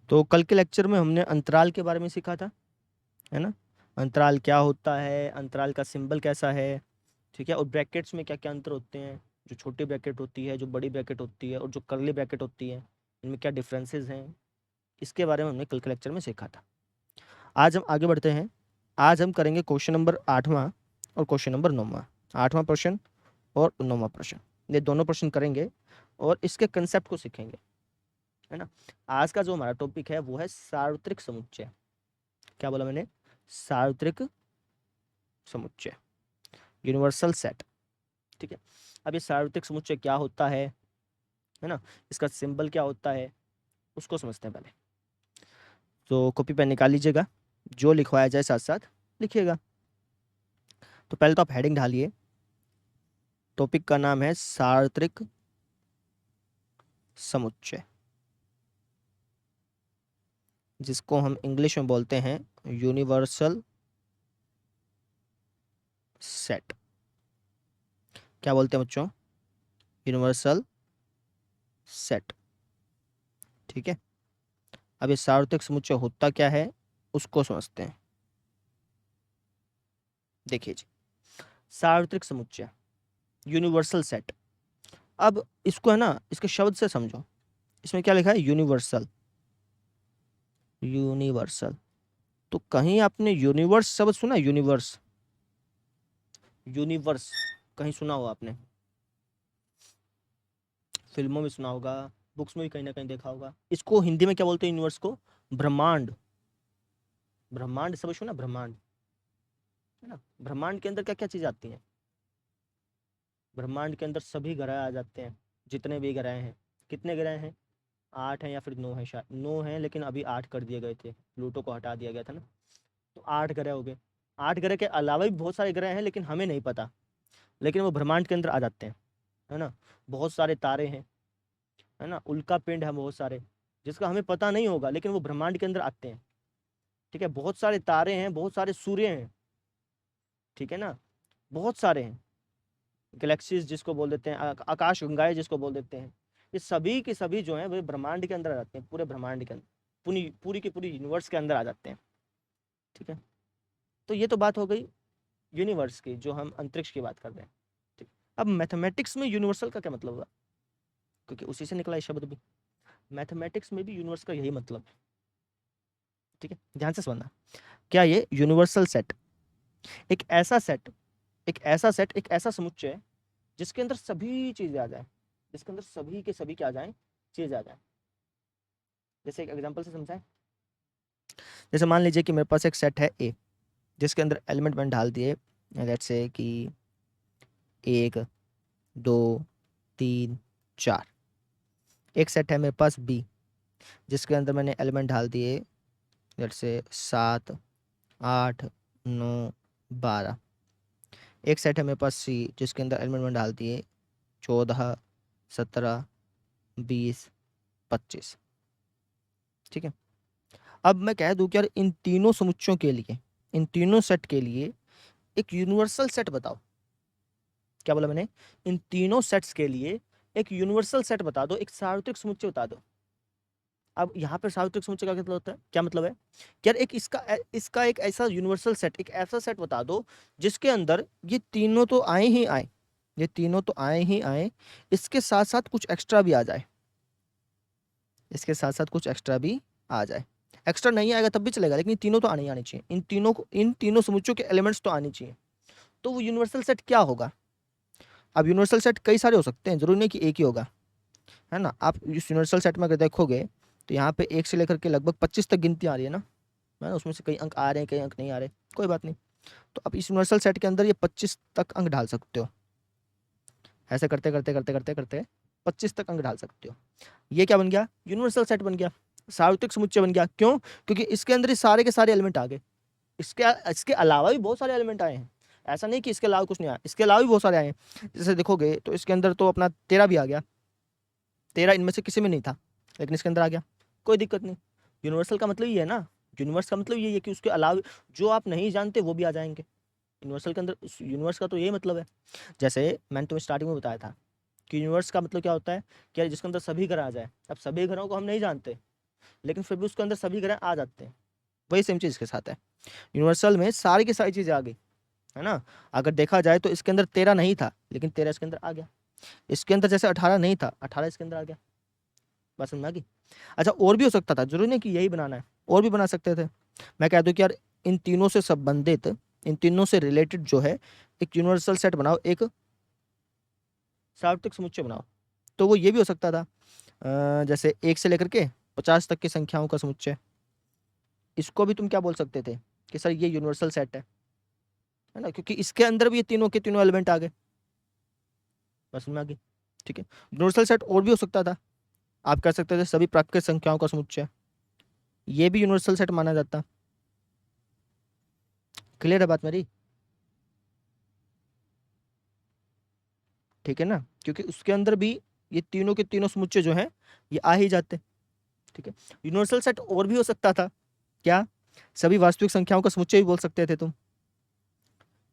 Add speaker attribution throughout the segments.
Speaker 1: तो कल के लेक्चर में हमने अंतराल के बारे में सीखा था, है ना। अंतराल क्या होता है, अंतराल का सिंबल कैसा है, ठीक है, और ब्रैकेट्स में क्या क्या अंतर होते हैं, जो छोटी ब्रैकेट होती है, जो बड़ी ब्रैकेट होती है, और जो कर्ली ब्रैकेट होती है, इनमें क्या डिफरेंसेस हैं, इसके बारे में हमने कल के लेक्चर में सीखा था। आज हम आगे बढ़ते हैं। आज हम करेंगे क्वेश्चन नंबर 8वां और क्वेश्चन नंबर 9वां। 8वां प्रश्न और 9वां प्रश्न, ये दोनों प्रश्न करेंगे और इसके कंसेप्ट को सीखेंगे, है ना। आज का जो हमारा टॉपिक है वो है सार्वत्रिक समुच्चय। क्या बोला मैंने? सार्वत्रिक समुच्चय, यूनिवर्सल सेट। ठीक है। अब ये सार्वत्रिक समुच्चय क्या होता है ना, इसका सिंबल क्या होता है, उसको समझते हैं पहले। तो कॉपी पेन निकाल लीजिएगा, जो लिखवाया जाए साथ साथ लिखिएगा। तो पहले तो आप हेडिंग ढालिए। टॉपिक का नाम है सार्वत्रिक समुच्चय, जिसको हम इंग्लिश में बोलते हैं यूनिवर्सल सेट। क्या बोलते हैं बच्चों? Universal set. ठीक है। अब ये सार्वत्रिक समुच्चय होता क्या है उसको समझते हैं। देखिए जी, सार्वत्रिक समुच्चय, यूनिवर्सल सेट। अब इसको है ना, इसके शब्द से समझो। इसमें क्या लिखा है? यूनिवर्सल। यूनिवर्सल, तो कहीं आपने यूनिवर्स शब्द सुना? यूनिवर्स, यूनिवर्स कहीं सुना हो आपने? फिल्मों में सुना होगा, बुक्स में भी कहीं ना कहीं देखा होगा। इसको हिंदी में क्या बोलते हैं? यूनिवर्स को ब्रह्मांड। ब्रह्मांड सब सुना? ब्रह्मांड, है ना। ब्रह्मांड के अंदर क्या क्या चीज आती है? ब्रह्मांड के अंदर सभी ग्रह आ जाते हैं, जितने भी ग्रह हैं। कितने ग्रह हैं? 8 हैं या फिर 9 हैं, शायद 9 हैं, लेकिन अभी 8 कर दिए गए थे, प्लूटो को हटा दिया गया था ना। तो 8 ग्रह हो गए। 8 ग्रह के अलावा भी बहुत सारे ग्रह हैं, लेकिन हमें नहीं पता, लेकिन वो ब्रह्मांड के अंदर आ जाते हैं, है ना। बहुत सारे तारे हैं, है ना, उल्का पिंड है बहुत सारे, जिसका हमें पता नहीं होगा, लेकिन वो ब्रह्मांड के अंदर आते हैं। ठीक है, बहुत सारे तारे हैं, बहुत सारे सूर्य हैं, ठीक है ना, बहुत सारे हैं। गैलेक्सीज जिसको बोल देते हैं, आकाश गंगाएं जिसको बोल देते हैं, ये सभी के सभी जो हैं वो ब्रह्मांड के अंदर आ जाते हैं, पूरे ब्रह्मांड के अंदर, पूरी पूरी की पूरी यूनिवर्स के अंदर आ जाते हैं। ठीक है। तो ये तो बात हो गई यूनिवर्स की, जो हम अंतरिक्ष की बात कर रहे हैं। ठीक। अब मैथमेटिक्स में यूनिवर्सल का क्या मतलब होगा? क्योंकि उसी से निकला ये शब्द भी। मैथमेटिक्स में भी यूनिवर्स का यही मतलब है। ठीक है, ध्यान से समझना। क्या ये यूनिवर्सल सेट एक ऐसा सेट, एक ऐसा समुच्चय है जिसके अंदर सभी चीजें आ जाए, जिसके अंदर सभी के सभी क्या आ जाए? चीज आ जाए। जैसे एक एग्जांपल से समझाएं। जैसे मान लीजिए कि मेरे पास एक सेट है ए, जिसके अंदर एलिमेंट मैंने डाल दिए, लेट्स से कि 1 2 3 4। एक सेट है मेरे पास बी, जिसके अंदर मैंने एलिमेंट डाल दिए, लेट्स से 7 8 9 12। एक सेट है मेरे पास सी, जिसके अंदर एलिमेंट मैंने डाल दिए 14 17 20 25। ठीक है। अब मैं कह दूं कि यार इन तीनों समुच्चयों के लिए, इन तीनों सेट के लिए एक यूनिवर्सल सेट बताओ। क्या बोला मैंने? इन तीनों सेट्स के लिए एक यूनिवर्सल सेट बता दो, एक सार्वत्रिक समुच्चय बता दो। अब यहाँ पर सार्वत्रिक समुच्चय का मतलब होता है, क्या मतलब है कि यार एक इसका एक ऐसा यूनिवर्सल सेट, एक ऐसा सेट बता दो जिसके अंदर ये तीनों तो आए ही आए, ये तीनों तो आए ही आए, इसके साथ साथ कुछ एक्स्ट्रा भी आ जाए, इसके साथ साथ कुछ एक्स्ट्रा भी आ जाए। एक्स्ट्रा नहीं आएगा तब भी चलेगा, लेकिन तीनों तो आने ही आने चाहिए, इन तीनों समुच्चयों के एलिमेंट्स तो आने चाहिए। तो वो यूनिवर्सल सेट क्या होगा? अब यूनिवर्सल सेट कई सारे हो सकते हैं, जरूरी नहीं कि एक ही होगा, है ना। आप इस यूनिवर्सल सेट में अगर देखोगे तो यहाँ पे 1 से लेकर के लगभग 25 तक गिनती आ रही है ना, है ना। उसमें से कई अंक आ रहे हैं, कई अंक नहीं आ रहे, कोई बात नहीं। तो आप इस यूनिवर्सल सेट के अंदर ये 25 तक अंक डाल सकते हो। ऐसे करते करते करते करते करते 25 तक अंक डाल सकते हो। ये क्या बन गया? यूनिवर्सल सेट बन गया, सार्वत्रिक समुच्चय बन गया। क्यों? क्योंकि इसके अंदर ये सारे के सारे एलिमेंट आ गए। इसके इसके अलावा भी बहुत सारे एलिमेंट आए हैं, ऐसा नहीं कि इसके अलावा कुछ नहीं आया, इसके अलावा भी बहुत सारे आए हैं। जैसे देखोगे तो इसके अंदर तो अपना 13 भी आ गया, 13 इनमें से किसी में नहीं था, लेकिन इसके अंदर आ गया, कोई दिक्कत नहीं। यूनिवर्सल का मतलब ये है ना, यूनिवर्स का मतलब ये है कि उसके अलावा जो आप नहीं जानते वो भी आ जाएंगे यूनिवर्सल के अंदर। यूनिवर्स का तो यही मतलब है। जैसे मैंने तुम्हें स्टार्टिंग में बताया था कि यूनिवर्स का मतलब क्या होता है कि यार जिसके अंदर सभी ग्रह आ जाए। अब सभी ग्रहों को हम नहीं जानते, लेकिन फिर भी उसके अंदर सभी ग्रह आ जाते हैं। वही सेम चीज इसके साथ है, यूनिवर्सल में सारी की सारी चीजें आ गई, है ना। अगर देखा जाए तो इसके अंदर 13 नहीं था, लेकिन 13 इसके अंदर आ गया। इसके अंदर जैसे 18 नहीं था, 18 इसके अंदर आ गया। बस समझ में आ गई। अच्छा, और भी हो सकता था, जरूरी नहीं कि यही बनाना है, और भी बना सकते थे। मैं कह दूं कि यार इन तीनों से संबंधित, इन तीनों से रिलेटेड जो है एक यूनिवर्सल सेट बनाओ, एक सार्वत्रिक समुच्चय बनाओ। तो वो ये भी हो सकता था, जैसे 1 से लेकर के 50 तक की संख्याओं का समुच्चय। इसको भी तुम क्या बोल सकते थे कि सर ये यूनिवर्सल सेट है ना, क्योंकि इसके अंदर भी ये तीनों के तीनों एलिमेंट आ गए। बस में आ गई, ठीक है। यूनिवर्सल सेट और भी हो सकता था, आप कह सकते थे सभी प्राकृतिक संख्याओं का समुच्चय, ये भी यूनिवर्सल सेट माना जाता। क्लियर है बात मेरी? ठीक है ना, क्योंकि उसके अंदर भी ये तीनों के तीनों समुच्चय जो हैं ये आ ही जाते। ठीक है, यूनिवर्सल सेट और भी हो सकता था, क्या? सभी वास्तविक संख्याओं का समुच्चय भी बोल सकते थे तुम,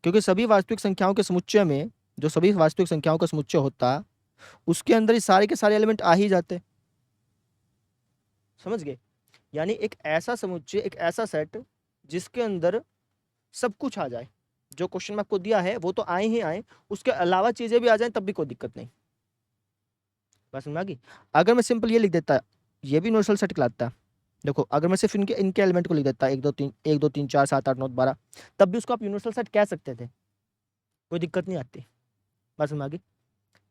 Speaker 1: क्योंकि सभी वास्तविक संख्याओं के समुच्चय में, जो सभी वास्तविक संख्याओं का समुच्चय होता, उसके अंदर ही सारे के सारे एलिमेंट आ ही जाते। समझ गए? यानी एक ऐसा समुच्चय, एक ऐसा सेट जिसके अंदर सब कुछ आ जाए, जो क्वेश्चन में आपको दिया है वो तो आए ही आए, उसके अलावा चीजें भी आ जाएं तब भी कोई दिक्कत नहीं। बस समझ में आ गई? अगर मैं सिंपल ये लिख देता, ये भी यूनिवर्सल सेट कहलाता। देखो, अगर मैं सिर्फ इनके इनके एलिमेंट को लिख देता 1 2 3 4 7 8 9 12, तब भी उसको आप यूनिवर्सल सेट कह सकते थे, कोई दिक्कत नहीं आती। बस समझ में आ गई?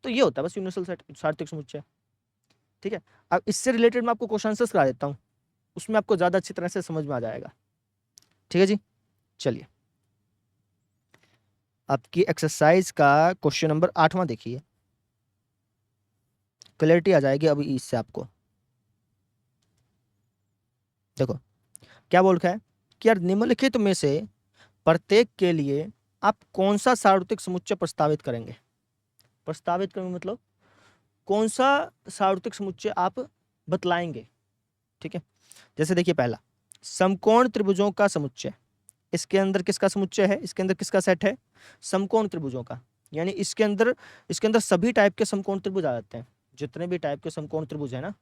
Speaker 1: तो ये होता है बस यूनिवर्सल सेट, सार्थक समुच्चय। ठीक है, अब इससे रिलेटेड मैं आपको क्वेश्चन आंसर्स करा देता हूँ, उसमें आपको ज्यादा अच्छी तरह से समझ में आ जाएगा। ठीक है जी, चलिए आपकी एक्सरसाइज का क्वेश्चन नंबर 8वां देखिए, क्लैरिटी आ जाएगी अभी इससे आपको। देखो क्या बोल रखा है कि यार निम्नलिखित में से प्रत्येक के लिए आप कौन सा सार्वत्रिक समुच्चय प्रस्तावित करेंगे। प्रस्तावित करेंगे मतलब कौन सा सार्वत्रिक समुच्चय आप बतलाएंगे। ठीक है, जैसे देखिए पहला, समकोण त्रिभुजों का समुच्चय। इसके अंदर किसका समुच्चय है, इसके अंदर किसका सेट है? समकोण त्रिभुजों का। यानी इसके अंदर सभी टाइप के समकोण त्रिभुज आ जाते हैं। जितने भी टाइप के समकोण त्रिभुज है ना,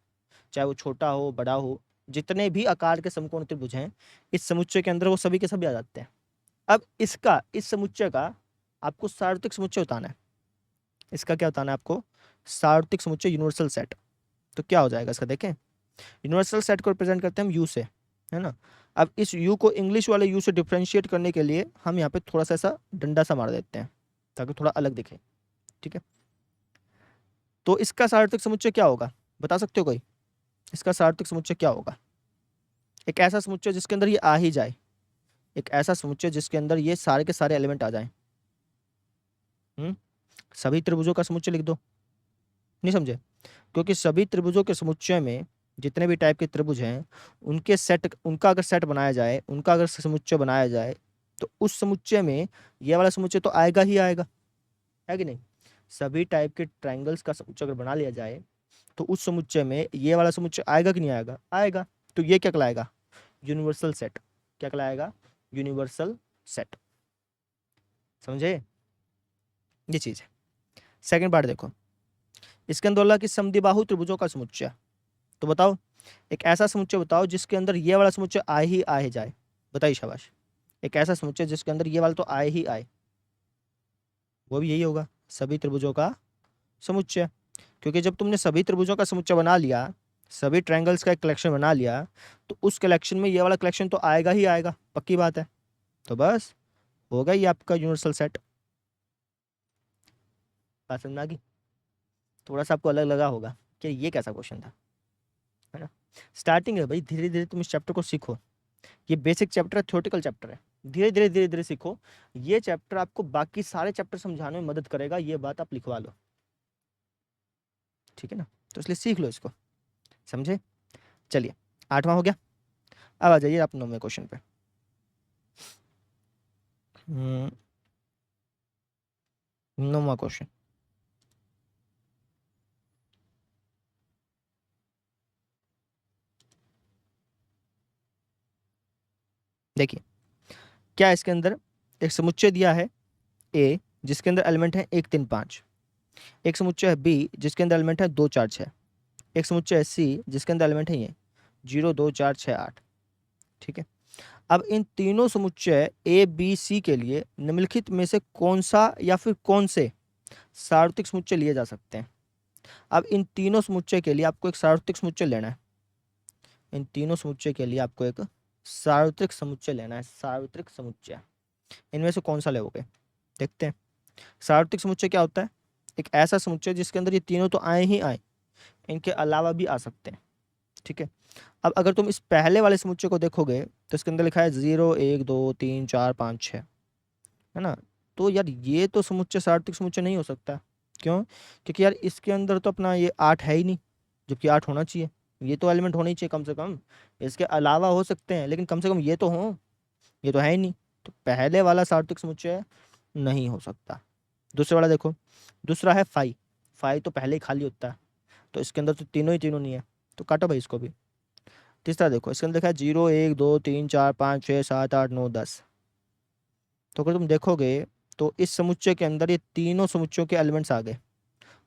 Speaker 1: चाहे वो छोटा हो बड़ा हो, जितने भी आकार के समकोण त्रिभुज हैं इस समुच्चय के अंदर वो सभी के सभी आ जाते हैं। अब इस समुच्चय का आपको सार्वत्रिक समुच्चय बताना है। इसका क्या बताना है आपको? सार्वत्रिक समुच्चय, यूनिवर्सल सेट। तो क्या हो जाएगा इसका, देखें। यूनिवर्सल सेट को रिप्रेजेंट करते हैं हम यू से, है ना। अब इस यू को इंग्लिश वाले यू से डिफ्रेंशिएट करने के लिए हम यहाँ पे थोड़ा सा ऐसा डंडा सा मार देते हैं ताकि थोड़ा अलग दिखे। ठीक है, तो इसका सार्वत्रिक समुच्चय क्या होगा, बता सकते हो कोई? इसका सार्वत्रिक समुच्चय क्या होगा? एक ऐसा समुच्चय जिसके अंदर ये आ ही जाए, एक ऐसा समुच्चय जिसके अंदर ये सारे के सारे एलिमेंट आ जाएं। सभी त्रिभुजों का समुच्चय लिख दो। नहीं समझे? क्योंकि सभी त्रिभुजों के समुच्चय में जितने भी टाइप के त्रिभुज हैं उनका अगर सेट बनाया जाए, उनका अगर समुच्चय बनाया जाए, तो उस समुच्चय में ये वाला समुच्चय तो आएगा ही आएगा, है कि नहीं? सभी टाइप के ट्राइंगल्स का समुच्चय अगर बना लिया जाए तो उस समुच्चय में ये वाला समुच्चय आएगा कि नहीं आएगा? आएगा। तो ये क्या कहलाएगा? Universal set. क्या कहलाएगा? Universal set. समझे? ये चीज है। सेकंड पार्ट देखो, इसके अंदर बोला कि समद्विबाहु त्रिभुजों का समुच्चय। तो बताओ एक ऐसा समुच्चय बताओ जिसके अंदर ये वाला समुच्चय आए ही आए जाए। बताइए, शाबाश। एक ऐसा समुच्चय जिसके अंदर ये वाला तो आए ही आए, वो भी यही होगा, सभी त्रिभुजों का समुच्चय। क्योंकि जब तुमने सभी त्रिभुजों का समुच्चय बना लिया, सभी ट्रायंगल्स का एक कलेक्शन बना लिया, तो उस कलेक्शन में ये वाला कलेक्शन तो आएगा ही आएगा, पक्की बात है। तो बस होगा ये आपका यूनिवर्सल सेट। बात समझ में आ गई? थोड़ा सा आपको अलग लगा होगा कि ये कैसा क्वेश्चन था, है ना। स्टार्टिंग है भाई, धीरे धीरे तुम इस चैप्टर को सीखो। ये बेसिक चैप्टर है, थ्योरेटिकल चैप्टर है। धीरे धीरे सीखो। ये चैप्टर आपको बाकी सारे चैप्टर समझाने में मदद करेगा, ये बात आप लिखवा लो। ठीक है ना, तो इसलिए सीख लो इसको। समझे? चलिए 8वां हो गया। अब आ जाइए आप 9वें क्वेश्चन पे। 9वां क्वेश्चन, देखिए क्या इसके अंदर एक समुच्चय दिया है ए जिसके अंदर एलिमेंट है 1 3 5। एक समुच्चय है बी जिसके अंदर एलिमेंट है 2 4 6। एक समुच्चय है सी जिसके अंदर एलिमेंट है ये 0 2 4 6 8। ठीक है, अब इन तीनों समुच्चय ए बी सी के लिए निम्नलिखित में से कौन सा या फिर कौन से सार्वत्रिक समुच्चय लिए जा सकते हैं। अब इन तीनों समुच्चय के लिए आपको एक सार्वत्रिक समुच्चय लेना है। इन तीनों समुच्चय के लिए आपको एक सार्वत्रिक समुच्चय लेना है। सार्वत्रिक समुच्चय इनमें से कौन सा लोगे, देखते हैं। सार्वत्रिक समुच्चय क्या होता है? एक ऐसा समुच्चय जिसके अंदर ये तीनों तो आए ही आए, इनके अलावा भी आ सकते हैं। ठीक है, अब अगर तुम इस पहले वाले समुच्चय को देखोगे तो इसके अंदर लिखा है 0 1 2 3 4 5 6, है ना। तो यार ये तो समुच्चय सार्वत्रिक समुच्चय नहीं हो सकता। क्यों? क्योंकि यार इसके अंदर तो अपना ये 8 है ही नहीं, जबकि 8 होना चाहिए। ये तो एलिमेंट होना ही चाहिए कम से कम। इसके अलावा हो सकते हैं लेकिन कम से कम ये तो हो, ये तो है ही नहीं। तो पहले वाला सार्वत्रिक समुच्चय नहीं हो सकता। दूसरे वाला देखो, दूसरा है 5। 5 तो पहले ही खाली होता है, तो इसके अंदर तो तीनों ही तीनों नहीं है, तो काटो भाई इसको भी। तीसरा देखो, इसके अंदर लिखा है 0 1 2 3 4 5 6 7 8 9 10। तो अगर तुम देखोगे तो इस समुच्चय के अंदर ये तीनों समुच्चयों के एलिमेंट्स आ गए।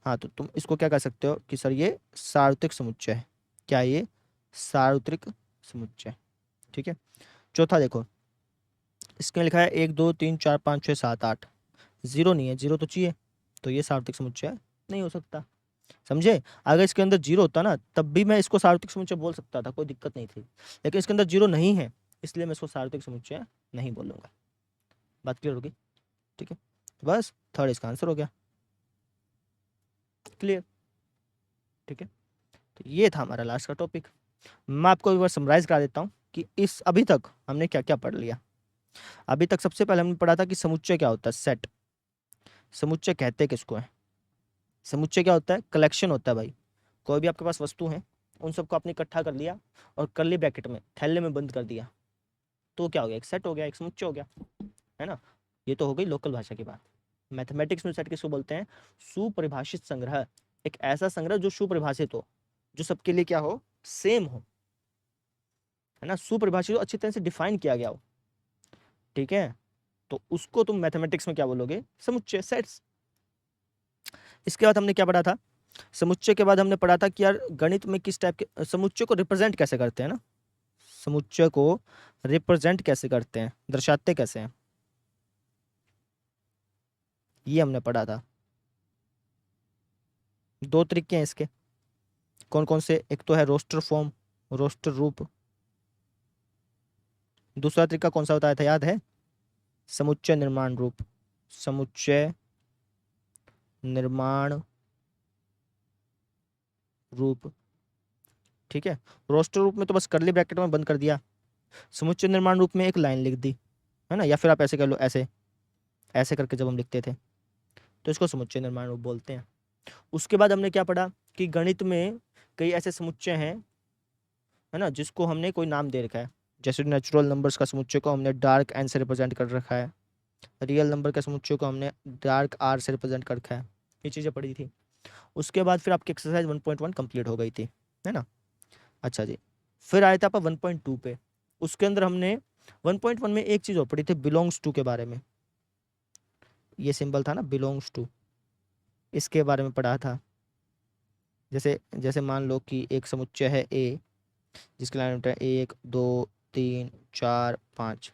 Speaker 1: हाँ, तो तुम इसको क्या कह सकते हो कि सर ये सार्वत्रिक समुच्चय है। क्या ये सार्वत्रिक समुच्चय? ठीक है, चौथा देखो, इसमें लिखा है 1 2 3 4 5 6 7 8। 0 नहीं है, 0 तो चाहिए, तो ये सार्वत्रिक समुच्चय नहीं हो सकता। समझे? अगर इसके अंदर 0 होता ना तब भी मैं इसको सार्वत्रिक समुच्चय बोल सकता था, कोई दिक्कत नहीं थी। लेकिन इसके अंदर 0 नहीं है, इसलिए मैं इसको सार्वत्रिक समुच्चय नहीं बोलूंगा। बात क्लियर होगी? ठीक है, तो बस थर्ड इसका आंसर हो गया। क्लियर? ठीक है, तो ये था हमारा लास्ट का टॉपिक। मैं आपको एक बार समराइज करा देता हूँ कि इस अभी तक हमने क्या क्या पढ़ लिया। अभी तक सबसे पहले हमने पढ़ा था कि समुच्चय क्या होता है, सेट। समुच्चय कहते किसको है? समुच्चय क्या होता है? कलेक्शन होता है भाई। कोई भी आपके पास वस्तु है, उन सबको आपने इकट्ठा कर लिया और कर्ली ब्रैकेट में थैले में बंद कर दिया, तो क्या हो गया? एक सेट हो गया, एक समुच्चय हो गया, है ना। ये तो हो गई लोकल भाषा की बात। मैथमेटिक्स में सेट किसको बोलते हैं? सुपरिभाषित संग्रह। एक ऐसा संग्रह जो सुपरिभाषित हो, जो सबके लिए क्या हो? सेम हो, है ना। सुपरिभाषित हो, अच्छी तरह से डिफाइन किया गया हो। ठीक है, तो उसको तुम मैथमेटिक्स में क्या बोलोगे? समुच्चय, सेट्स। इसके बाद हमने क्या पढ़ा था? समुच्चय के बाद हमने पढ़ा था कि यार गणित में किस टाइप के समुच्चय को रिप्रेजेंट कैसे करते हैं ना। समुच्चय को रिप्रेजेंट कैसे करते हैं, दर्शाते कैसे हैं, ये हमने पढ़ा था। दो तरीके हैं इसके, कौन कौन से? एक तो है रोस्टर फॉर्म, रोस्टर रूप। दूसरा तरीका कौन सा बताया था, याद है? समुच्चय निर्माण रूप। समुच्चय निर्माण रूप। ठीक है, रोस्टर रूप में तो बस कर्ली ब्रैकेट में बंद कर दिया। समुच्चय निर्माण रूप में एक लाइन लिख दी, है ना। या फिर आप ऐसे कर लो, ऐसे ऐसे करके जब हम लिखते थे तो इसको समुच्चय निर्माण रूप बोलते हैं। उसके बाद हमने क्या पढ़ा कि गणित में कई ऐसे समुच्चय हैं, है ना, जिसको हमने कोई नाम दे रखा है। जैसे नेचुरल नंबर्स का समुच्चय को हमने डार्क एन से रिप्रेजेंट कर रखा है, रियल नंबर के समुच्चय को हमने डार्क आर से रिप्रेजेंट कर रखा है। ये चीज़ें पढ़ी थी। उसके बाद फिर आपकी एक्सरसाइज 1.1 कंप्लीट हो गई थी, है ना। अच्छा जी, फिर आए थे आप 1.2 पे। उसके अंदर हमने 1.1 में एक चीज़ और पढ़ी थी, बिलोंग्स टू के बारे में। ये सिंबल था ना, बिलोंग्स टू, इसके बारे में पढ़ा था। जैसे जैसे मान लो कि एक समुच्चय है ए, जिसके लाइन है 1 2 3 4 5।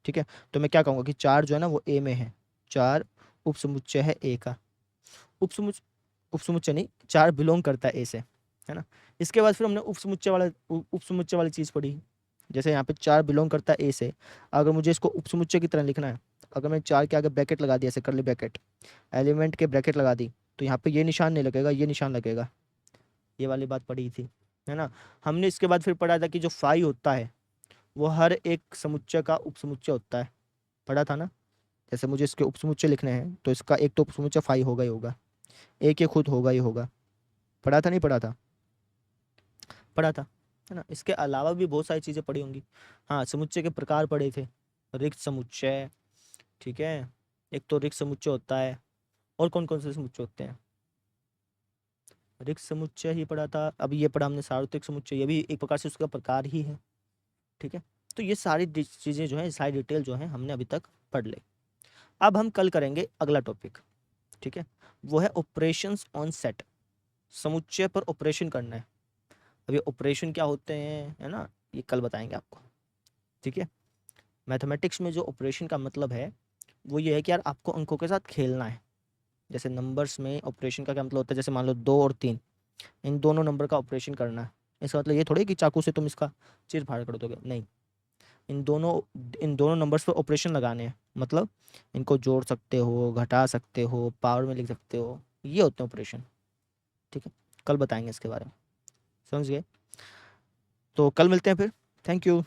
Speaker 1: ठीक है, तो मैं क्या कहूँगा कि 4 जो है ना वो ए में है। 4 उपसमुच्चय है ए का। उपसमुच्चय, उपसमुच्चय नहीं, 4 बिलोंग करता है ए से, है ना। इसके बाद फिर हमने उपसमुच्चय वाली चीज़ पढ़ी। जैसे यहाँ पे 4 बिलोंग करता है ए से, अगर मुझे इसको उपसमुच्चय की तरह लिखना है, अगर मैं 4 के आगे ब्रैकेट लगा दिया, ऐसे करली ब्रैकेट, एलिमेंट के ब्रैकेट लगा दी, तो यहाँ पे ये निशान नहीं लगेगा, ये निशान लगेगा। ये वाली बात पढ़ी थी, है ना। हमने इसके बाद फिर पढ़ा था कि जो फाई होता है वो हर एक समुच्चय का उपसमुच्चय होता है। पढ़ा था ना। जैसे मुझे इसके उपसमुच्चय लिखने हैं तो इसका एक तो उपसमुच्चय फाई होगा ही होगा, एक ये खुद होगा ही होगा। पढ़ा था नहीं पढ़ा था? पढ़ा था, है ना। इसके अलावा भी बहुत सारी चीज़ें पढ़ी होंगी। हाँ, समुच्चय के प्रकार पढ़े थे, रिक्त समुच्चय। ठीक है, एक तो रिक्त समुच्चय होता है, और कौन कौन से समुच्चय होते हैं? रिक्त समुच्चय ही पढ़ा था। अभी ये पढ़ा हमने सार्वत्रिक समुच्चय, ये भी एक प्रकार से उसका प्रकार ही है। ठीक है, तो ये सारी चीज़ें जो है, सारी डिटेल जो है हमने अभी तक पढ़ ली। अब हम कल करेंगे अगला टॉपिक। ठीक है, वो है ऑपरेशंस ऑन सेट। समुच्चय पर ऑपरेशन करना है। अब ये ऑपरेशन क्या होते हैं, है ना, ये कल बताएंगे आपको, ठीक है। मैथमेटिक्स में जो ऑपरेशन का मतलब है वो ये है कि यार आपको अंकों के साथ खेलना है। जैसे नंबर्स में ऑपरेशन का क्या मतलब होता है, जैसे मान लो 2 और 3, इन दोनों नंबर का ऑपरेशन करना है। इसका मतलब ये थोड़ी कि चाकू से तुम इसका चीर फाड़ कर दोगे, नहीं। इन दोनों इन दोनों नंबर्स पर ऑपरेशन लगाने हैं, मतलब इनको जोड़ सकते हो, घटा सकते हो, पावर में लिख सकते हो, ये होते हैं ऑपरेशन, ठीक है। कल बताएंगे इसके बारे में, समझ गए। तो कल मिलते हैं फिर, थैंक यू।